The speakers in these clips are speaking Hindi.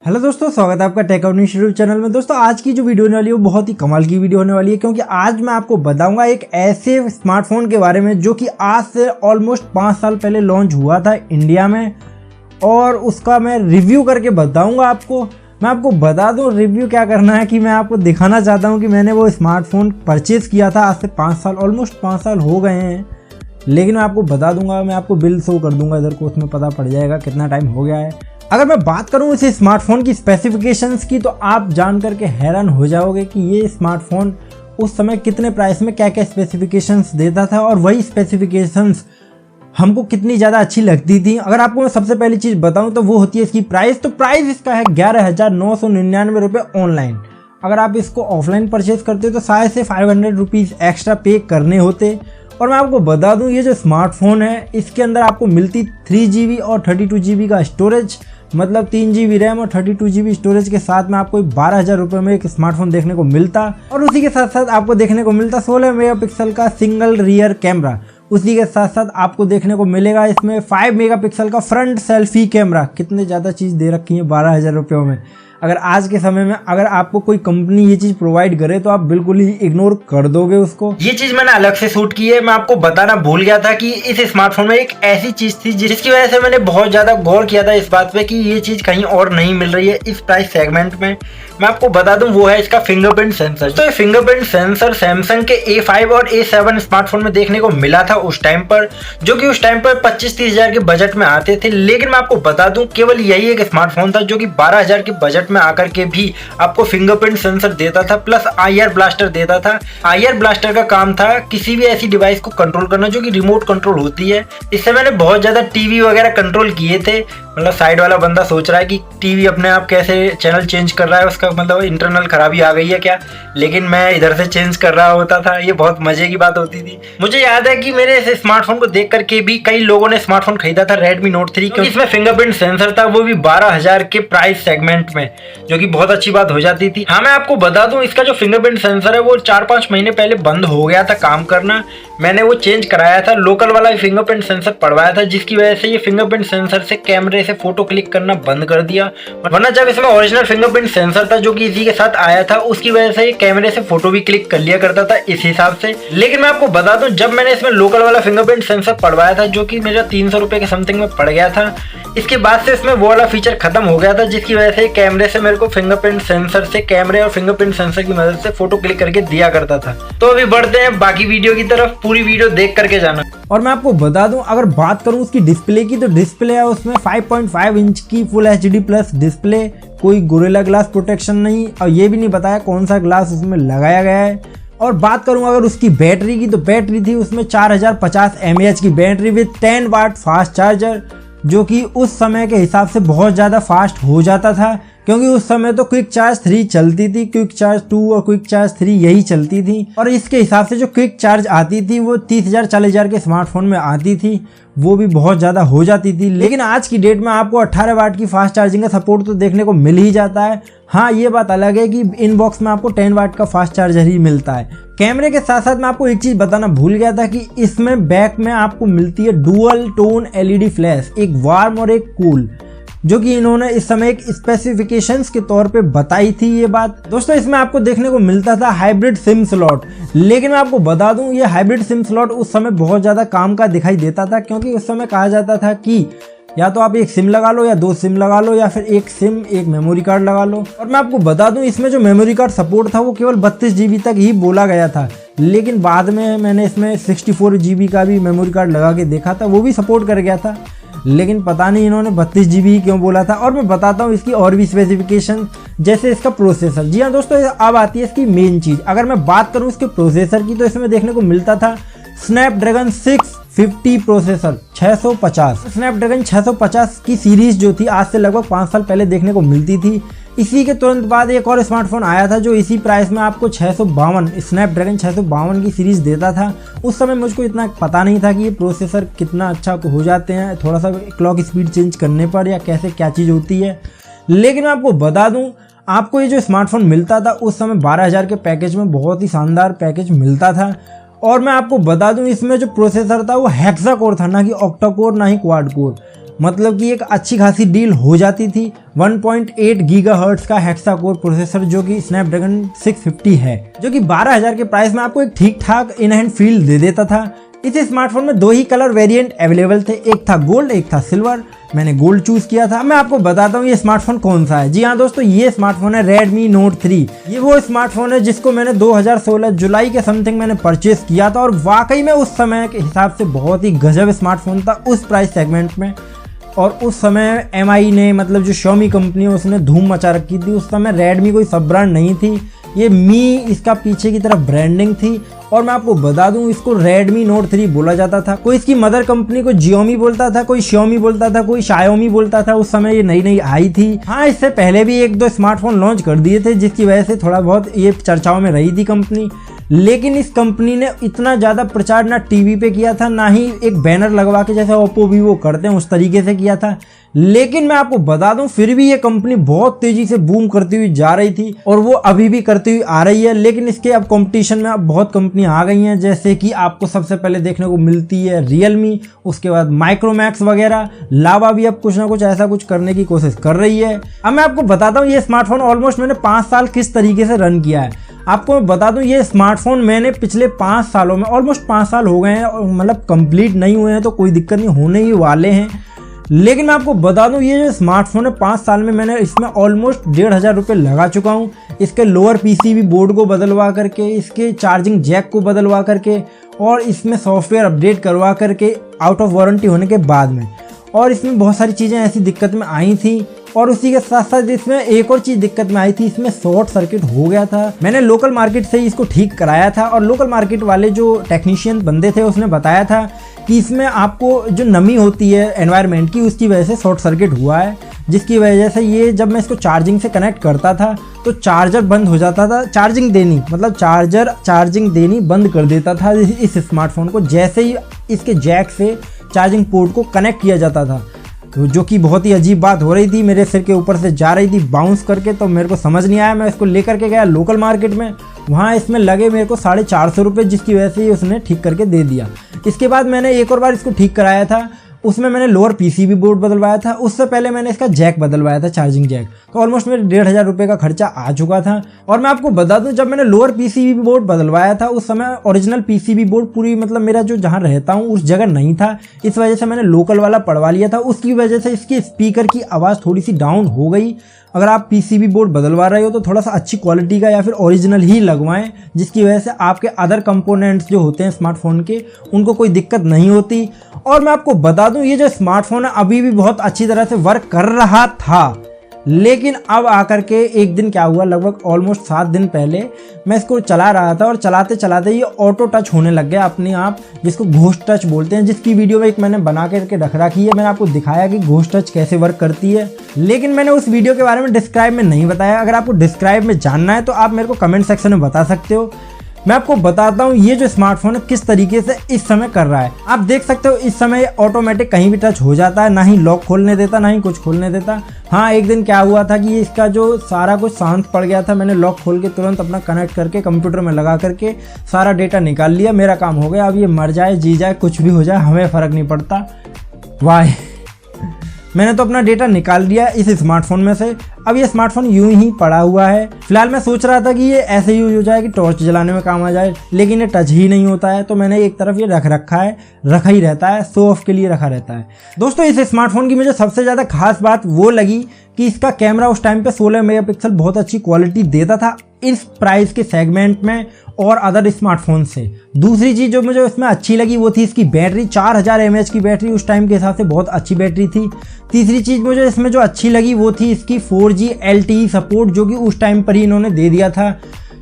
हेलो दोस्तों, स्वागत है आपका टेक यूट्यूब चैनल में। दोस्तों आज की जो वीडियो होने वाली है वो बहुत ही कमाल की वीडियो होने वाली है, क्योंकि आज मैं आपको बताऊंगा एक ऐसे स्मार्टफोन के बारे में जो कि आज से ऑलमोस्ट 5 साल पहले लॉन्च हुआ था इंडिया में, और उसका मैं रिव्यू करके बताऊंगा आपको। मैं आपको बता दूं रिव्यू क्या करना है कि मैं आपको दिखाना चाहता हूँ कि मैंने वो स्मार्टफोन परचेज़ किया था आज से 5 साल, ऑलमोस्ट 5 साल हो गए हैं। लेकिन मैं आपको बता दूंगा, मैं आपको बिल शो कर दूंगा इधर को, उसमें पता पड़ जाएगा कितना टाइम हो गया है। अगर मैं बात करूं इस स्मार्टफोन की स्पेसिफिकेशंस की, तो आप जान करके हैरान हो जाओगे कि ये स्मार्टफोन उस समय कितने प्राइस में क्या क्या स्पेसिफिकेशंस देता था, और वही स्पेसिफिकेशंस हमको कितनी ज़्यादा अच्छी लगती थी। अगर आपको मैं सबसे पहली चीज़ बताऊं तो वो होती है इसकी प्राइस। तो प्राइस इसका है 11,999 रुपये ऑनलाइन। अगर आप इसको ऑफलाइन परचेज करते हो तो शायद से 500 रुपीज़ एक्स्ट्रा पे करने होते। और मैं आपको बता दूं ये जो स्मार्टफोन है इसके अंदर आपको मिलती 3GB और 32GB का स्टोरेज, मतलब 3GB रैम और 32GB स्टोरेज के साथ में आपको 12,000 रुपये में एक स्मार्टफोन देखने को मिलता। और उसी के साथ साथ आपको देखने को मिलता 16 मेगापिक्सल का सिंगल रियर कैमरा। उसी के साथ साथ आपको देखने को मिलेगा इसमें 5 मेगापिक्सल का फ्रंट सेल्फी कैमरा। कितने ज़्यादा चीज़ दे रखी है 12,000 रुपयों में। अगर आज के समय में अगर आपको कोई कंपनी ये चीज़ प्रोवाइड करे तो आप बिल्कुल ही इग्नोर कर दोगे उसको। ये चीज़ मैंने अलग से शूट की है, मैं आपको बताना भूल गया था कि इस स्मार्टफोन में एक ऐसी चीज़ थी जिसकी वजह से मैंने बहुत ज़्यादा गौर किया था इस बात पे कि ये चीज़ कहीं और नहीं मिल रही है इस प्राइस सेगमेंट में। मैं आपको बता दूं वो है इसका फिंगरप्रिंट सेंसर। तो ये फिंगरप्रिंट सेंसर सैमसंग के A5 और A7 स्मार्टफोन में देखने को मिला था उस टाइम पर, जो कि उस टाइम पर 25-30 हज़ार के बजट में आते थे। लेकिन मैं आपको बता दूं केवल यही एक स्मार्टफोन था जो कि 12,000 के बजट में आकर के भी आपको फिंगरप्रिंट सेंसर देता था, प्लस IR ब्लास्टर देता था। IR ब्लास्टर का काम था किसी भी ऐसी डिवाइस को कंट्रोल करना जो कि रिमोट कंट्रोल होती है। इससे मैंने बहुत ज्यादा टीवी वगैरह कंट्रोल किए थे। मतलब साइड वाला बंदा सोच रहा है कि टीवी अपने आप कैसे चैनल चेंज कर रहा है, उसका मतलब इंटरनल खराबी आ गई है क्या, लेकिन मैं इधर से चेंज कर रहा होता था। ये बहुत मजे की बात होती थी। मुझे याद है कि मेरे इस स्मार्टफोन को देख करके भी कई लोगों ने स्मार्टफोन खरीदा था Redmi Note 3, क्योंकि इसमें फिंगरप्रिंट सेंसर था, वो भी 12,000 के प्राइस सेगमेंट में, जो कि बहुत अच्छी बात हो जाती थी। हाँ, मैं आपको बता दूं इसका जो फिंगरप्रिंट सेंसर है वो 4-5 महीने पहले बंद हो गया था काम करना। मैंने वो चेंज कराया था, लोकल वाला फिंगरप्रिंट सेंसर पड़वाया था, जिसकी वजह से ये फिंगरप्रिंट सेंसर से कैमरे से फोटो क्लिक करना बंद कर दिया। वरना जब इसमें ओरिजिनल फिंगरप्रिंट सेंसर था जो कि इसी के साथ आया था, उसकी वजह से ये कैमरे से फोटो भी क्लिक कर लिया करता था इस हिसाब से। लेकिन मैं आपको बता दूं जब मैंने इसमें लोकल वाला फिंगरप्रिंट सेंसर पड़वाया था, जो कि मेरा 300 रुपये के समथिंग में पड़ गया था, इसके बाद से इसमें वो वाला फीचर खत्म हो गया था, जिसकी वजह से कैमरे से मेरे को फिंगरप्रिंट सेंसर से कैमरे और फिंगरप्रिंट सेंसर की मदद से फोटो क्लिक करके दिया करता था। तो अभी बढ़ते हैं बाकी वीडियो की तरफ, पूरी वीडियो देख करके जाना। और मैं आपको बता दूं अगर बात करूं उसकी डिस्प्ले की, तो डिस्प्ले है उसमें 5.5 इंच की फुल HD प्लस डिस्प्ले, कोई गोरिल्ला ग्लास प्रोटेक्शन नहीं, और ये भी नहीं बताया कौन सा ग्लास उसमें लगाया गया है। और बात करूं अगर उसकी बैटरी की, तो बैटरी थी उसमें 4050 mAh की battery with 10 watt fast charger, जो कि उस समय के हिसाब से बहुत ज़्यादा फास्ट हो जाता था, क्योंकि उस समय तो क्विक चार्ज 3 चलती थी, क्विक चार्ज 2 और क्विक चार्ज 3 यही चलती थी। और इसके हिसाब से जो क्विक चार्ज आती थी वो 30,000 40,000 के स्मार्टफोन में आती थी, वो भी बहुत ज़्यादा हो जाती थी। लेकिन आज की डेट में आपको 18 वाट की फास्ट चार्जिंग का सपोर्ट तो देखने को मिल ही जाता है। हाँ, ये बात अलग है कि इनबॉक्स में आपको 10 वाट का फास्ट चार्जर ही मिलता है। कैमरे के साथ साथ मैं आपको एक चीज़ बताना भूल गया था कि इसमें बैक में आपको मिलती है डुअल टोन LED फ्लैश, एक वार्म और एक कूल, जो कि इन्होंने इस समय एक स्पेसिफिकेशंस के तौर पे बताई थी ये बात। दोस्तों इसमें आपको देखने को मिलता था हाइब्रिड सिम स्लॉट, लेकिन मैं आपको बता दूं ये हाइब्रिड सिम स्लॉट उस समय बहुत ज़्यादा काम का दिखाई देता था, क्योंकि उस समय कहा जाता था कि या तो आप एक सिम लगा लो या 2 सिम लगा लो, या फिर एक सिम एक मेमोरी कार्ड लगा लो। और मैं आपको बता दूं इसमें जो मेमोरी कार्ड सपोर्ट था वो केवल 32 GB तक ही बोला गया था, लेकिन बाद में मैंने इसमें 64 GB का भी मेमोरी कार्ड लगा के देखा था, वो भी सपोर्ट कर गया था। लेकिन पता नहीं इन्होंने 32 GB ही क्यों बोला था। और मैं बताता हूँ इसकी और भी स्पेसिफिकेशन, जैसे इसका प्रोसेसर। जी हाँ दोस्तों, अब आती है इसकी मेन चीज़। अगर मैं बात करूँ इसके प्रोसेसर की, तो इसमें देखने को मिलता था स्नैपड्रैगन 650 प्रोसेसर 650। स्नैपड्रैगन 650 की सीरीज जो थी आज से लगभग 5 साल पहले देखने को मिलती थी। इसी के तुरंत बाद एक और स्मार्टफोन आया था जो इसी प्राइस में आपको 652 स्नैपड्रैगन 652 की सीरीज देता था। उस समय मुझको इतना पता नहीं था कि ये प्रोसेसर कितना अच्छा हो जाते हैं थोड़ा सा क्लॉक स्पीड चेंज करने पर, या कैसे क्या चीज़ होती है। लेकिन मैं आपको बता दूं आपको ये जो स्मार्टफोन मिलता था उस समय 12,000 के पैकेज में बहुत ही शानदार पैकेज मिलता था। और मैं आपको बता दूं इसमें जो प्रोसेसर था वो हेक्सा कोर था, ना कि ऑक्टा कोर ना ही क्वाड कोर। मतलब कि एक अच्छी खासी डील हो जाती थी। 1.8 गीगाहर्ट्ज का हेक्सा कोर प्रोसेसर जो कि स्नैपड्रैगन 650 है, जो कि 12,000 के प्राइस में आपको एक ठीक ठाक इन हैंड फील दे देता था। इस स्मार्टफोन में 2 ही कलर वेरिएंट अवेलेबल थे, एक था गोल्ड एक था सिल्वर। मैंने गोल्ड चूज किया था। मैं आपको बताता हूँ ये स्मार्टफोन कौन सा है। जी हाँ दोस्तों, ये स्मार्टफोन है Redmi Note 3। ये वो स्मार्टफोन है जिसको मैंने 2016 जुलाई के समथिंग मैंने परचेस किया था, और वाकई में उस समय के हिसाब से बहुत ही गजब स्मार्टफोन था उस प्राइस सेगमेंट में। और उस समय MI ने, मतलब जो Xiaomi कंपनी है, उसने धूम मचा रखी थी। उस समय Redmi कोई सब ब्रांड नहीं थी, ये मी इसका पीछे की तरफ ब्रांडिंग थी। और मैं आपको बता दूं, इसको Redmi Note 3 बोला जाता था। कोई इसकी मदर कंपनी को Xiaomi बोलता था, कोई Xiaomi बोलता था, कोई Xiaomi बोलता था। उस समय ये नई नई आई थी। हाँ, इससे पहले भी 1-2 स्मार्टफोन लॉन्च कर दिए थे, जिसकी वजह से थोड़ा बहुत ये चर्चाओं में रही थी कंपनी। लेकिन इस कंपनी ने इतना ज़्यादा प्रचार ना टीवी पे किया था, ना ही एक बैनर लगवा के जैसे ओप्पो वीवो करते हैं उस तरीके से किया था। लेकिन मैं आपको बता दूं, फिर भी ये कंपनी बहुत तेजी से बूम करती हुई जा रही थी, और वो अभी भी करती हुई आ रही है। लेकिन इसके अब कंपटीशन में अब बहुत कंपनियां आ गई हैं, जैसे कि आपको सबसे पहले देखने को मिलती है Realme, उसके बाद माइक्रोमैक्स वगैरह। लावा भी अब कुछ ना कुछ ऐसा कुछ करने की कोशिश कर रही है। अब मैं आपको बताता हूँ ये स्मार्टफोन ऑलमोस्ट मैंने 5 साल किस तरीके से रन किया है। आपको मैं बता दूं, ये स्मार्टफोन मैंने पिछले 5 सालों में, ऑलमोस्ट 5 साल हो गए हैं, और मतलब कंप्लीट नहीं हुए हैं तो कोई दिक्कत नहीं, होने ही वाले हैं। लेकिन मैं आपको बता दूं, ये जो स्मार्टफोन है 5 साल में मैंने इसमें ऑलमोस्ट 1,500 रुपये लगा चुका हूं। इसके लोअर PCB बोर्ड को बदलवा करके, इसके चार्जिंग जैक को बदलवा करके, और इसमें सॉफ्टवेयर अपडेट करवा करके आउट ऑफ वारंटी होने के बाद में। और इसमें बहुत सारी चीज़ें ऐसी दिक्कत में आई थी, और उसी के साथ साथ इसमें एक और चीज़ दिक्कत में आई थी, इसमें शॉर्ट सर्किट हो गया था। मैंने लोकल मार्केट से इसको ठीक कराया था, और लोकल मार्केट वाले जो टेक्नीशियन बंदे थे उसने बताया था कि इसमें आपको जो नमी होती है एनवायरनमेंट की, उसकी वजह से शॉर्ट सर्किट हुआ है, जिसकी वजह से ये जब मैं इसको चार्जिंग से कनेक्ट करता था तो चार्जर बंद हो जाता था, चार्जिंग देनी, मतलब चार्जिंग देनी बंद कर देता था इस स्मार्टफोन को, जैसे ही इसके जैक से चार्जिंग पोर्ट को कनेक्ट किया जाता था, जो कि बहुत ही अजीब बात हो रही थी। मेरे सिर के ऊपर से जा रही थी बाउंस करके, तो मेरे को समझ नहीं आया। मैं इसको लेकर के गया लोकल मार्केट में, वहाँ इसमें लगे मेरे को 450 रुपये, जिसकी वजह से उसने ठीक करके दे दिया। इसके बाद मैंने एक और बार इसको ठीक कराया था, उसमें मैंने लोअर PCB बोर्ड बदलवाया था। उससे पहले मैंने इसका जैक बदलवाया था, चार्जिंग जैक। तो ऑलमोस्ट मेरे 1,500 रुपये का खर्चा आ चुका था। और मैं आपको बता दूं, जब मैंने लोअर PCB बोर्ड बदलवाया था उस समय ओरिजिनल PCB बोर्ड पूरी, मतलब मेरा जो जहाँ रहता हूँ उस जगह नहीं था, इस वजह से मैंने लोकल वाला पड़वा लिया था। उसकी वजह से इसकी स्पीकर की आवाज़ थोड़ी सी डाउन हो गई। अगर आप PCB बोर्ड बदलवा रहे हो तो थोड़ा सा अच्छी क्वालिटी का या फिर ओरिजिनल ही लगवाएं, जिसकी वजह से आपके अदर कंपोनेंट्स जो होते हैं स्मार्टफोन के, उनको कोई दिक्कत नहीं होती। और मैं आपको बता दूं, ये जो स्मार्टफोन है अभी भी बहुत अच्छी तरह से वर्क कर रहा था। लेकिन अब आकर के एक दिन क्या हुआ, लगभग ऑलमोस्ट 7 दिन पहले मैं इसको चला रहा था, और चलाते चलाते ये ऑटो टच होने लग गया अपने आप, जिसको घोस्ट टच बोलते हैं, जिसकी वीडियो में एक मैंने बना करके रख रखी है। मैंने आपको दिखाया कि घोस्ट टच कैसे वर्क करती है, लेकिन मैंने उस वीडियो के बारे में डिस्क्राइब में नहीं बताया। अगर आपको डिस्क्राइब में जानना है तो आप मेरे को कमेंट सेक्शन में बता सकते हो। मैं आपको बताता हूँ ये जो स्मार्टफोन है किस तरीके से इस समय कर रहा है। आप देख सकते हो इस समय ऑटोमेटिक कहीं भी टच हो जाता है, ना ही लॉक खोलने देता, ना ही कुछ खोलने देता। हाँ, एक दिन क्या हुआ था कि इसका जो सारा कुछ शांत पड़ गया था। मैंने लॉक खोल के तुरंत अपना कनेक्ट करके कंप्यूटर में लगा करके सारा डेटा निकाल लिया, मेरा काम हो गया। अब ये मर जाए जी जाए कुछ भी हो जाए, हमें फ़र्क नहीं पड़ता। वाह, मैंने तो अपना डेटा निकाल लिया इस स्मार्टफोन में से। अब ये स्मार्टफोन यूं ही पड़ा हुआ है। फिलहाल मैं सोच रहा था कि ये ऐसे यूज हो जाए कि टॉर्च जलाने में काम आ जाए, लेकिन ये टच ही नहीं होता है, तो मैंने एक तरफ ये रखा ही रहता है, शो ऑफ के लिए रखा रहता है। दोस्तों, इस स्मार्टफोन की मुझे सबसे ज़्यादा खास बात वो लगी कि इसका कैमरा उस टाइम पे 16 मेगापिक्सल बहुत अच्छी क्वालिटी देता था इस प्राइस के सेगमेंट में और अदर स्मार्टफोन से। दूसरी चीज़ जो मुझे इसमें अच्छी लगी वो थी इसकी बैटरी, 4000 mAh की बैटरी, उस टाइम के हिसाब से बहुत अच्छी बैटरी थी। तीसरी चीज़ मुझे इसमें जो अच्छी लगी वो थी इसकी 4G LTE सपोर्ट, जो कि उस टाइम पर ही इन्होंने दे दिया था।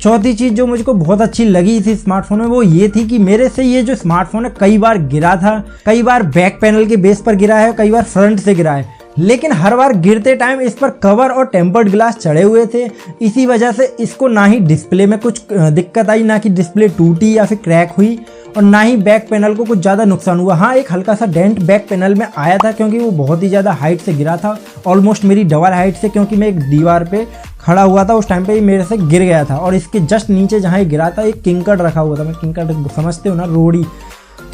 चौथी चीज़ जो मुझको बहुत अच्छी लगी थी स्मार्टफोन में वो ये थी कि मेरे से ये जो स्मार्टफोन है कई बार गिरा था, कई बार बैक पैनल के बेस पर गिरा है, कई बार फ्रंट से गिरा है, लेकिन हर बार गिरते टाइम इस पर कवर और टेम्पर्ड ग्लास चढ़े हुए थे। इसी वजह से इसको ना ही डिस्प्ले में कुछ दिक्कत आई, ना कि डिस्प्ले टूटी या फिर क्रैक हुई, और ना ही बैक पैनल को कुछ ज़्यादा नुकसान हुआ। हाँ, एक हल्का सा डेंट बैक पैनल में आया था, क्योंकि वो बहुत ही ज़्यादा हाइट से गिरा था, ऑलमोस्ट मेरी डबल हाइट से, क्योंकि मैं एक दीवार पे खड़ा हुआ था उस टाइम पे, ये मेरे से गिर गया था। और इसके जस्ट नीचे जहाँ ये गिरा था एक किंकड़ रखा हुआ था, मैं किंकड़ समझते हो ना, रोड़ी,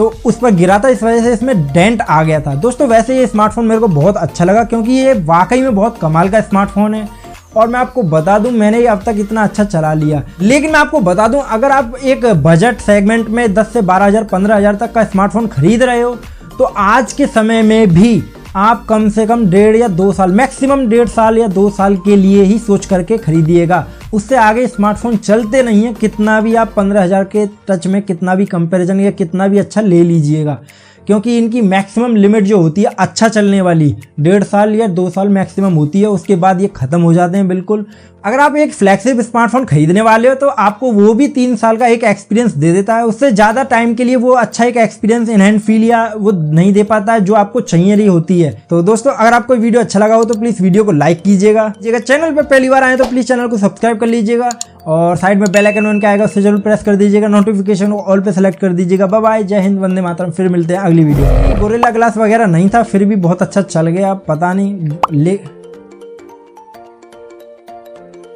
तो उस पर गिरा था, इस वजह से इसमें डेंट आ गया था। दोस्तों वैसे ये स्मार्टफोन मेरे को बहुत अच्छा लगा क्योंकि ये वाकई में बहुत कमाल का स्मार्टफोन है। और मैं आपको बता दूं मैंने ये अब तक इतना अच्छा चला लिया। लेकिन मैं आपको बता दूं अगर आप एक बजट सेगमेंट में 10 से 12,000 15,000 तक का स्मार्टफोन खरीद रहे हो तो आज के समय में भी आप कम से कम 1.5 या 2 साल, मैक्सिमम 1.5 साल या 2 साल के लिए ही सोच करके खरीदिएगा। उससे आगे स्मार्टफोन चलते नहीं है, कितना भी आप 15,000 के टच में कितना भी कंपैरिजन या कितना भी अच्छा ले लीजिएगा, क्योंकि इनकी मैक्सिमम लिमिट जो होती है अच्छा चलने वाली 1.5 साल या 2 साल मैक्सिमम होती है, उसके बाद ये ख़त्म हो जाते हैं बिल्कुल। अगर आप एक फ्लैगशिप स्मार्टफोन खरीदने वाले हो तो आपको वो भी 3 साल का एक एक्सपीरियंस दे देता है, उससे ज़्यादा टाइम के लिए वो अच्छा एक एक्सपीरियंस इनहैंड फील या वो नहीं दे पाता है जो आपको चाहिए रही होती है। तो दोस्तों अगर आपको वीडियो अच्छा लगा हो तो प्लीज़ वीडियो को लाइक कीजिएगा, चैनल पर पहली बार आए तो प्लीज़ चैनल को सब्सक्राइब कर लीजिएगा और साइड में बेल आइकन क्या आएगा उससे जरूर प्रेस कर दीजिएगा, नोटिफिकेशन को ऑल पे सेलेक्ट कर दीजिएगा। बाय बाय, जय हिंद, वंदे मातरम। फिर मिलते हैं अगली वीडियो। गोरिल्ला ग्लास वगैरह नहीं था फिर भी बहुत अच्छा चल गया, पता नहीं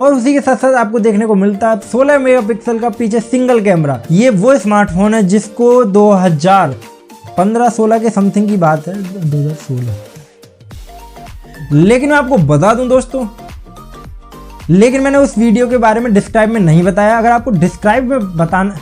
और उसी के साथ साथ आपको देखने को मिलता है 16 मेगापिक्सल का पीछे सिंगल कैमरा। ये वो स्मार्टफोन है जिसको 2015-16 के समथिंग की बात है, 2016। लेकिन मैं आपको बता दूं दोस्तों, लेकिन मैंने उस वीडियो के बारे में डिस्क्राइब में नहीं बताया। अगर आपको डिस्क्राइब में बताना